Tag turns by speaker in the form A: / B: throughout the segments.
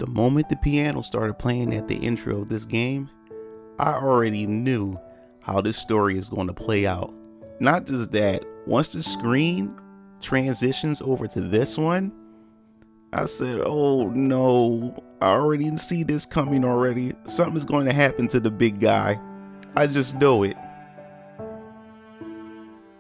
A: The moment the piano started playing at the intro of this game, I already knew how this story is going to play out. Not just that, once the screen transitions over to this one, I said, oh no, I already see this coming already. Something's going to happen to the big guy. I just know it.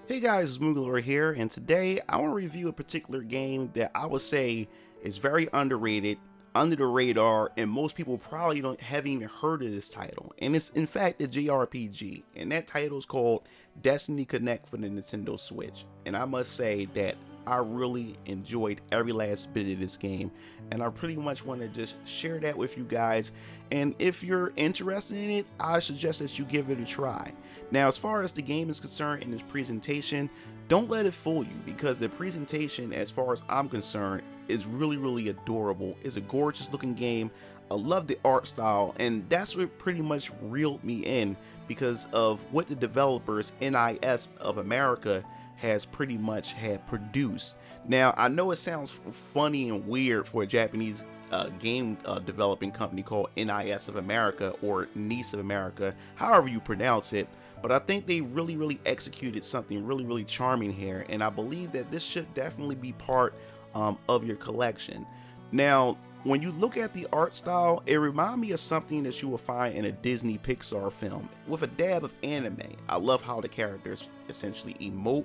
A: Hey guys, it's Moogalore here, and today I want to review a particular game that I would say is very underrated, under the radar, and most people probably haven't even heard of this title. And it's in fact a JRPG, and that title is called Destiny Connect for the Nintendo Switch. And I must say that I really enjoyed every last bit of this game, and I pretty much want to just share that with you guys. And if you're interested in it, I suggest that you give it a try. Now, as far as the game is concerned in this presentation, don't let it fool you, because the presentation, as far as I'm concerned, is really adorable. It's a gorgeous looking game. I love the art style, and that's what pretty much reeled me in because of what the developers NIS of America has pretty much had produced. Now, I know it sounds funny and weird for a Japanese game developing company called NIS of America, or NIS of America, however you pronounce it, but I think they really executed something really charming here, and I believe that this should definitely be part of your collection. Now, when you look at the art style, it reminds me of something that you will find in a Disney Pixar film with a dab of anime. I love how the characters essentially emote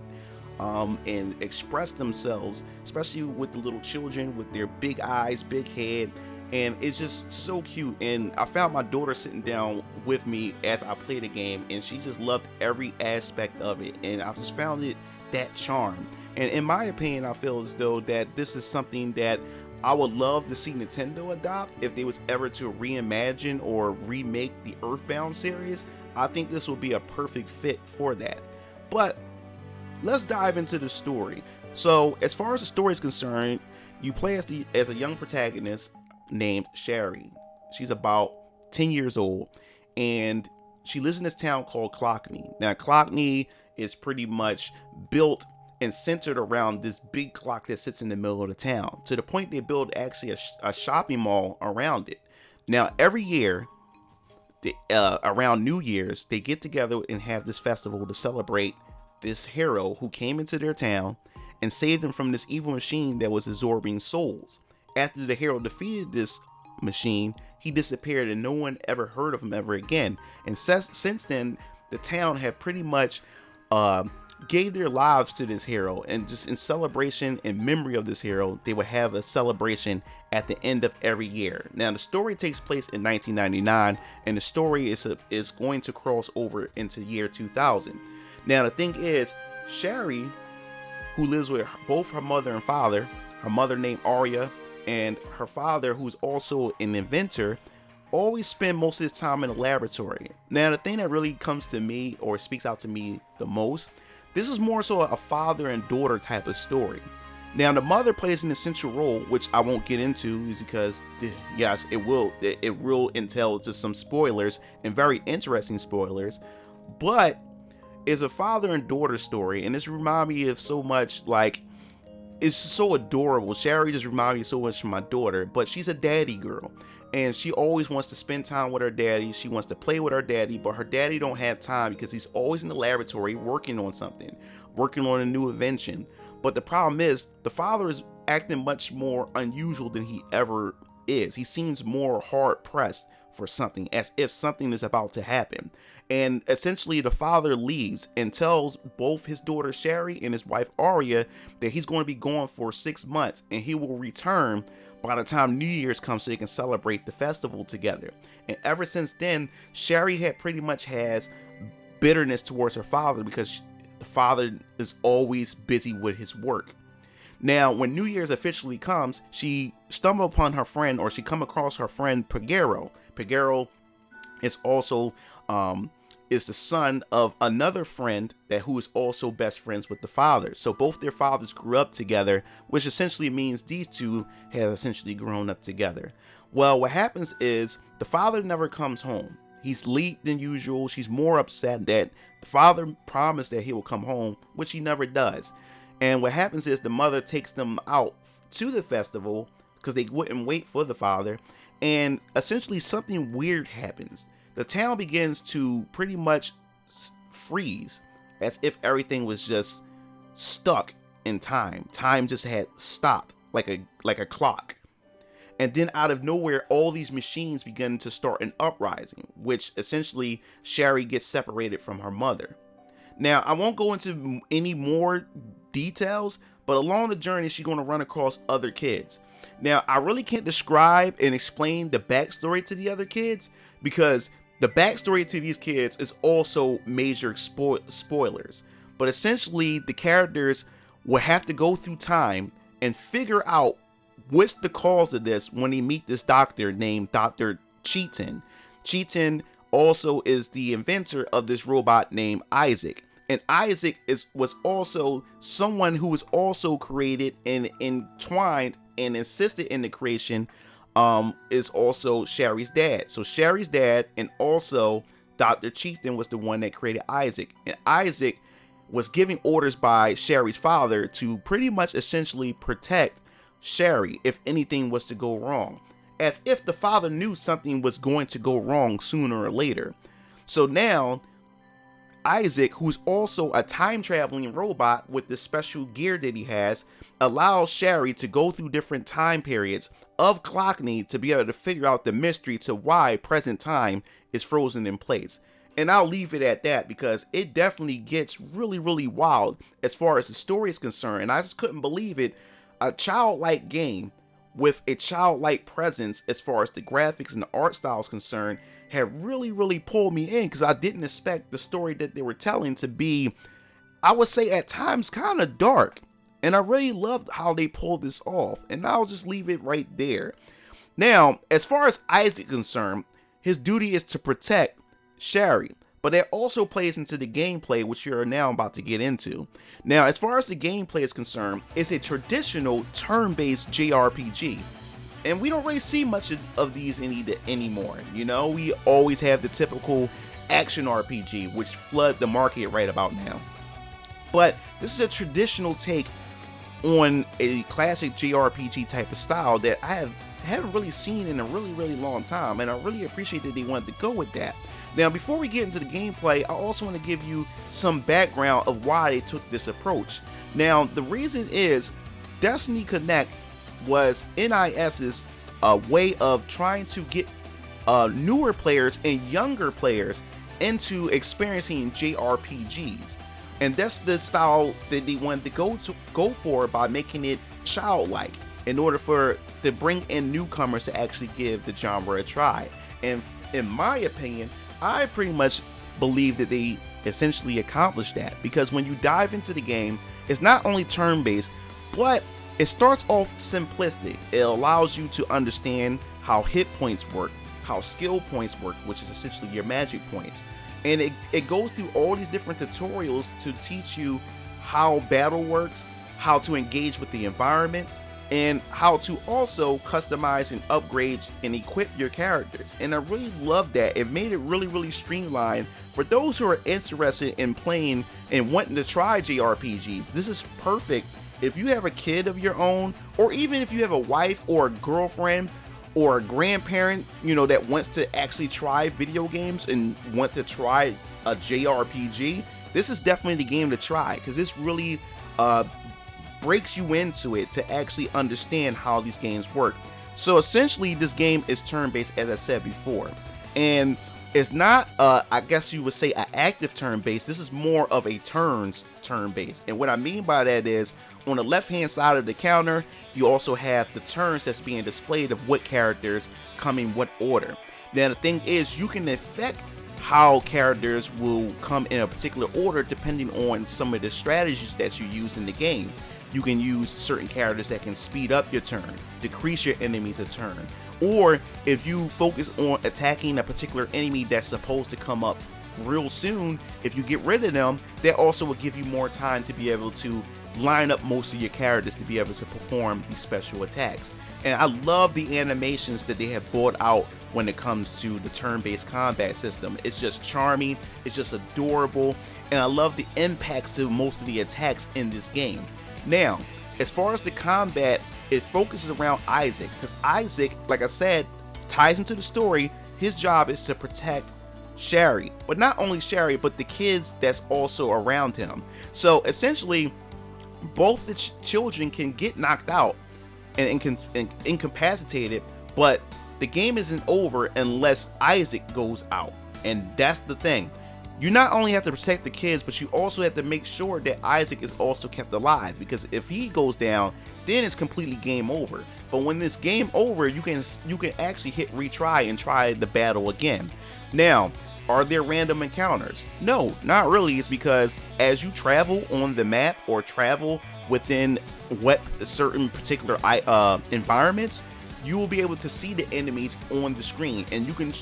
A: and express themselves, especially with the little children with their big eyes, big head, and it's just so cute. And I found my daughter sitting down with me as I played the game, and she just loved every aspect of it, and I just found it that charm. And in my opinion, I feel as though that this is something that I would love to see Nintendo adopt if they was ever to reimagine or remake the Earthbound series. I think this would be a perfect fit for that. But let's dive into the story. So as far as the story is concerned, you play as a young protagonist named Sherry. She's about 10 years old, and she lives in this town called Clockney. Now, Clockney is pretty much built and centered around this big clock that sits in the middle of the town, to the point they build actually a shopping mall around it. Now, every year, around New Year's, they get together and have this festival to celebrate this hero who came into their town and saved them from this evil machine that was absorbing souls. After the hero defeated this machine, he disappeared and no one ever heard of him ever again. And since then, the town had pretty much gave their lives to this hero, and just in celebration and memory of this hero, they would have a celebration at the end of every year. Now, the story takes place in 1999, and the story is going to cross over into year 2000. Now, the thing is, Sherry, who lives with both her mother and father, her mother named Arya, and her father, who's also an inventor, always spend most of his time in the laboratory. Now, the thing that really comes to me, or speaks out to me the most, this is more so a father and daughter type of story. Now, the mother plays an essential role, which I won't get into, is because, yes, it will entail just some spoilers, and very interesting spoilers, but it's a father and daughter story, and this reminds me of so much, like, it's so adorable. Sherry just reminds me so much of my daughter, but she's a daddy girl, and she always wants to spend time with her daddy. She wants to play with her daddy, but her daddy don't have time because he's always in the laboratory working on something, working on a new invention. But the problem is, the father is acting much more unusual than he ever is. He seems more hard pressed for something, as if something is about to happen. And essentially, the father leaves and tells both his daughter Sherry and his wife Arya that he's going to be gone for 6 months, and he will return by the time New Year's comes so they can celebrate the festival together. And ever since then, Sherry had pretty much has bitterness towards her father because the father is always busy with his work. Now, when New Year's officially comes, she stumbled upon her friend, or she come across her friend Pagero. Pagero is also is the son of another friend who is also best friends with the father. So both their fathers grew up together, which essentially means these two have essentially grown up together. Well, what happens is the father never comes home. He's late than usual. She's more upset that the father promised that he will come home, which he never does. And what happens is the mother takes them out to the festival, because they wouldn't wait for the father. And essentially something weird happens. The town begins to pretty much freeze, as if everything was just stuck in time. Time just had stopped like a clock. And then out of nowhere, all these machines begin to start an uprising, which essentially Sherry gets separated from her mother. Now, I won't go into any more details, but along the journey, she's going to run across other kids. Now, I really can't describe and explain the backstory to the other kids, because the backstory to these kids is also major spoilers. But essentially, the characters will have to go through time and figure out what's the cause of this when they meet this doctor named Dr. Cheaton. Cheaton also is the inventor of this robot named Isaac. And Isaac was also someone who was also created and entwined and assisted in the creation, is also Sherry's dad. So Sherry's dad and also Dr. Cheaton was the one that created Isaac. And Isaac was giving orders by Sherry's father to pretty much essentially protect Sherry if anything was to go wrong, as if the father knew something was going to go wrong sooner or later. So now Isaac, who's also a time traveling robot with the special gear that he has, allows Sherry to go through different time periods of Clockney to be able to figure out the mystery to why present time is frozen in place. And I'll leave it at that, because it definitely gets really, really wild as far as the story is concerned. And I just couldn't believe it. A childlike game with a childlike presence as far as the graphics and the art style is concerned have really, really pulled me in, because I didn't expect the story that they were telling to be, I would say at times, kind of dark. And I really loved how they pulled this off. And I'll just leave it right there. Now, as far as Isaac is concerned, his duty is to protect Sherry. But that also plays into the gameplay, which you're now about to get into. Now, as far as the gameplay is concerned, it's a traditional turn-based JRPG. And we don't really see much of these anymore. You know, we always have the typical action RPG, which flood the market right about now. But this is a traditional take on a classic JRPG type of style that I haven't really seen in a really, really long time. And I really appreciate that they wanted to go with that. Now, before we get into the gameplay, I also want to give you some background of why they took this approach. Now, the reason is Destiny Connect was NIS's way of trying to get newer players and younger players into experiencing JRPGs. And that's the style that they wanted to go for by making it childlike, in order to bring in newcomers to actually give the genre a try. And in my opinion, I pretty much believe that they essentially accomplished that, because when you dive into the game, it's not only turn-based, but it starts off simplistic. It allows you to understand how hit points work, how skill points work, which is essentially your magic points. And it goes through all these different tutorials to teach you how battle works, how to engage with the environments, and how to also customize and upgrade and equip your characters. And I really love that. It made it really, really streamlined for those who are interested in playing and wanting to try JRPGs. This is perfect if you have a kid of your own, or even if you have a wife or a girlfriend or a grandparent, you know, that wants to actually try video games and want to try a JRPG. This is definitely the game to try, because this really breaks you into it to actually understand how these games work. So essentially, this game is turn-based, as I said before, and it's not I guess you would say an active turn-based. This is more of a turn-based. And what I mean by that is, on the left hand side of the counter, you also have the turns that's being displayed of what characters come in what order. Now the thing is, you can affect how characters will come in a particular order depending on some of the strategies that you use in the game. You can use certain characters that can speed up your turn, decrease your enemies a turn, or if you focus on attacking a particular enemy that's supposed to come up real soon, if you get rid of them, that also will give you more time to be able to line up most of your characters to be able to perform these special attacks. And I love the animations that they have brought out when it comes to the turn-based combat system. It's just charming, it's just adorable, and I love the impacts to most of the attacks in this game. Now, as far as the combat it focuses around Isaac, because Isaac, like I said, ties into the story. His job is to protect Sherry, but not only Sherry, but the kids that's also around him. So essentially, both the children can get knocked out and incapacitated, but the game isn't over unless Isaac goes out. And that's the thing. You not only have to protect the kids, but you also have to make sure that Isaac is also kept alive, because if he goes down, then it's completely game over. But when it's game over, you can actually hit retry and try the battle again. Now, are there random encounters? No, not really. It's because as you travel on the map or travel within what certain particular environments, you will be able to see the enemies on the screen, and you can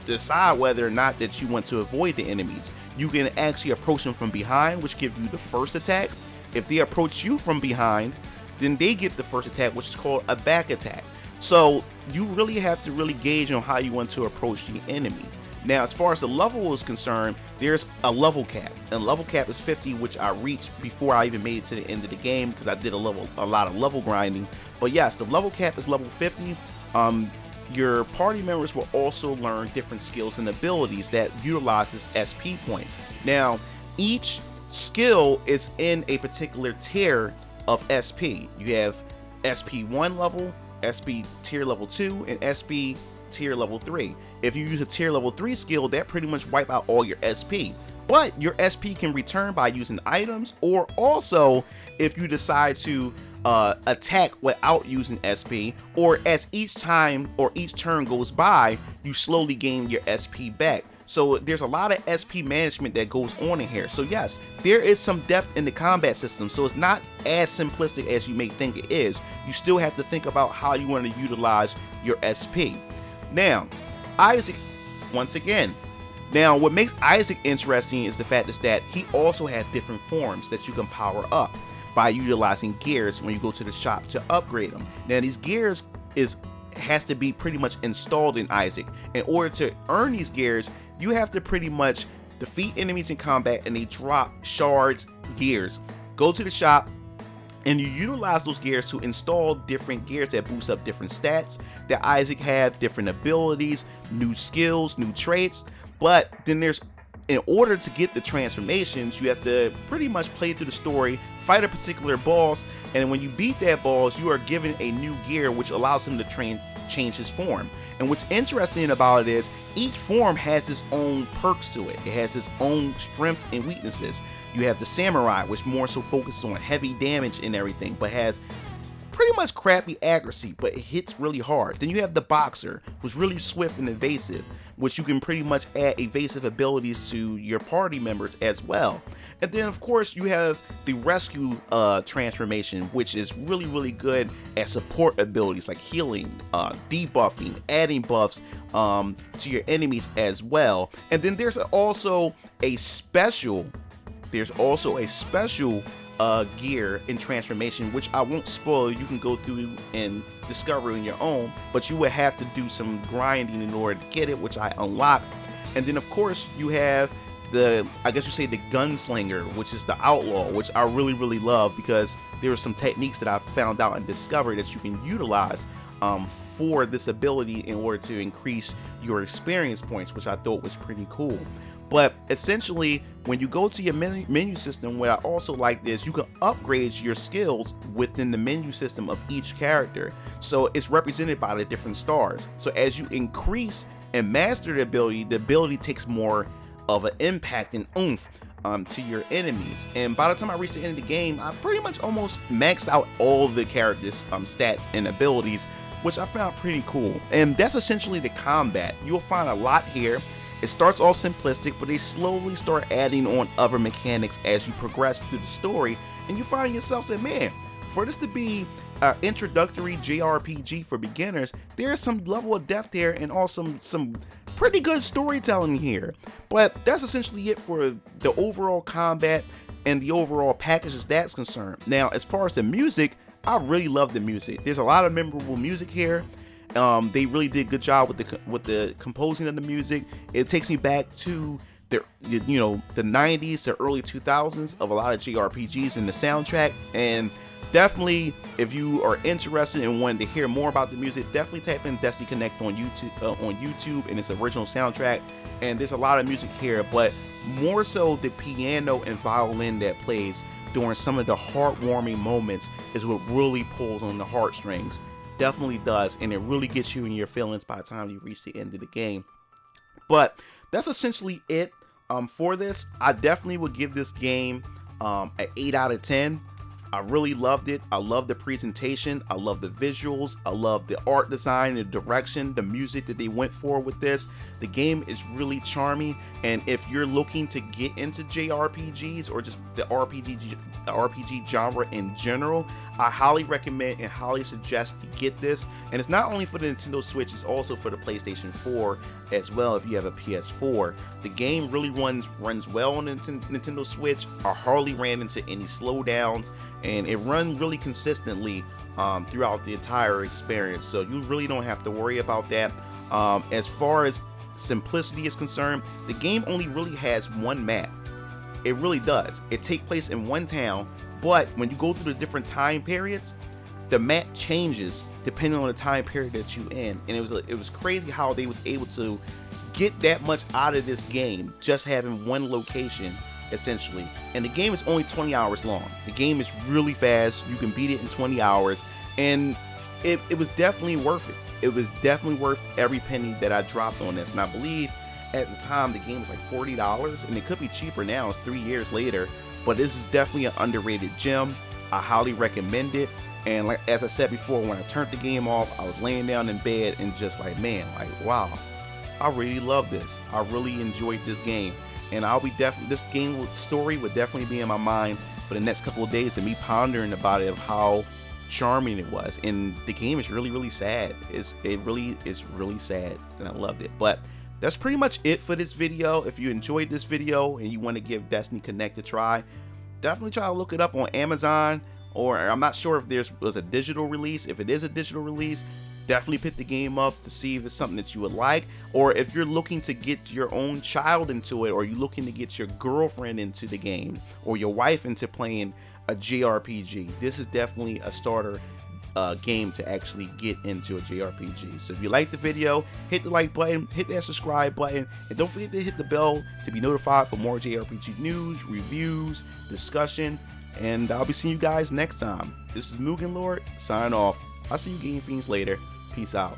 A: decide whether or not that you want to avoid the enemies. You can actually approach them from behind, which gives you the first attack. If they approach you from behind, then they get the first attack, which is called a back attack. So you really have to gauge on how you want to approach the enemies. Now, as far as the level is concerned, there's a level cap, and level cap is 50, which I reached before I even made it to the end of the game, because I did a lot of level grinding. But yes, the level cap is level 50. Your party members will also learn different skills and abilities that utilizes SP points. Now, each skill is in a particular tier of SP. You have SP 1 level, SP tier level 2, and SP tier level 3. If you use a tier level 3 skill, that pretty much wipe out all your SP. But your SP can return by using items, or also if you decide to attack without using SP, or as each time or each turn goes by, you slowly gain your SP back. So there's a lot of SP management that goes on in here. So yes, there is some depth in the combat system, so it's not as simplistic as you may think it is. You still have to think about how you want to utilize your SP. Now, Isaac, once again, now what makes Isaac interesting is the fact is that he also has different forms that you can power up by utilizing gears when you go to the shop to upgrade them. Now these gears has to be pretty much installed in Isaac. In order to earn these gears, you have to pretty much defeat enemies in combat, and they drop shards, gears. Go to the shop, and you utilize those gears to install different gears that boost up different stats that Isaac have, different abilities, new skills, new traits. But then in order to get the transformations, you have to pretty much play through the story, fight a particular boss, and when you beat that boss, you are given a new gear which allows him to change his form. And what's interesting about it is each form has its own perks to it. It has its own strengths and weaknesses. You have the samurai, which more so focuses on heavy damage and everything, but has pretty much crappy accuracy, but it hits really hard. Then you have the boxer, who's really swift and evasive, which you can pretty much add evasive abilities to your party members as well. And then of course you have the rescue transformation, which is really good at support abilities like healing, debuffing, adding buffs to your enemies as well. And then there's also a special gear in transformation, which I won't spoil. You can go through and discover on your own, but you would have to do some grinding in order to get it, which I unlocked. And then of course you have the gunslinger, which is the outlaw, which I really love, because there are some techniques that I found out and discovered that you can utilize for this ability in order to increase your experience points, which I thought was pretty cool. But essentially, when you go to your menu system, what I also like is you can upgrade your skills within the menu system of each character. So it's represented by the different stars. So as you increase and master the ability takes more of an impact and oomph to your enemies. And by the time I reached the end of the game, I pretty much almost maxed out all the characters' stats and abilities, which I found pretty cool. And that's essentially the combat. You'll find a lot here. It starts all simplistic, but they slowly start adding on other mechanics as you progress through the story, and you find yourself saying, man, for this to be an introductory JRPG for beginners, there's some level of depth here and also some pretty good storytelling here. But that's essentially it for the overall combat and the overall package as that's concerned. Now, as far as the music, I really love the music. There's a lot of memorable music here. They really did a good job with the composing of the music. It takes me back to the 90s to early 2000s of a lot of JRPGs in the soundtrack, and definitely, if you are interested in wanting to hear more about the music, definitely type in Destiny Connect on YouTube and its original soundtrack. And there's a lot of music here, but more so the piano and violin that plays during some of the heartwarming moments is what really pulls on the heartstrings. Definitely does, and it really gets you in your feelings by the time you reach the end of the game. But that's essentially it for this. I definitely would give this game an 8 out of 10. I really loved it. I love the presentation. I love the visuals. I love the art design, the direction, the music that they went for with this. The game is really charming, and if you're looking to get into JRPGs or just the RPG genre in general, I highly recommend and highly suggest you get this. And it's not only for the Nintendo Switch, it's also for the PlayStation 4 as well if you have a PS4. The game really runs well on the Nintendo Switch. I hardly ran into any slowdowns, and it runs really consistently throughout the entire experience, so you really don't have to worry about that. As far as simplicity is concerned, the game only really has one map. It really does. It takes place in one town, but when you go through the different time periods, the map changes depending on the time period that you in. And it was crazy how they was able to get that much out of this game just having one location essentially. And the game is only 20 hours long. The game is really fast. You can beat it in 20 hours, and it was definitely worth it. It was definitely worth every penny that I dropped on this. And I believe at the time the game was like $40, and it could be cheaper now. It's 3 years later, but this is definitely an underrated gem. I highly recommend it. And like as I said before, when I turned the game off, I was laying down in bed and just like, man, like, wow, I really love this. I really enjoyed this game, and this game story would definitely be in my mind for the next couple of days, and me pondering about it, of how charming it was. And the game is really, really sad. It's really sad, and I loved it. But that's pretty much it for this video. If you enjoyed this video and you want to give Destiny Connect a try, definitely try to look it up on Amazon, or I'm not sure if was a digital release. If it is a digital release, definitely pick the game up to see if it's something that you would like. Or if you're looking to get your own child into it, or you're looking to get your girlfriend into the game, or your wife into playing a JRPG, this is definitely a starter game to actually get into a JRPG. So if you like the video, hit the like button, hit that subscribe button, and don't forget to hit the bell to be notified for more JRPG news, reviews, discussion, and I'll be seeing you guys next time. This is Mugen Lord, sign off. I'll see you Game Fiends later. Peace out.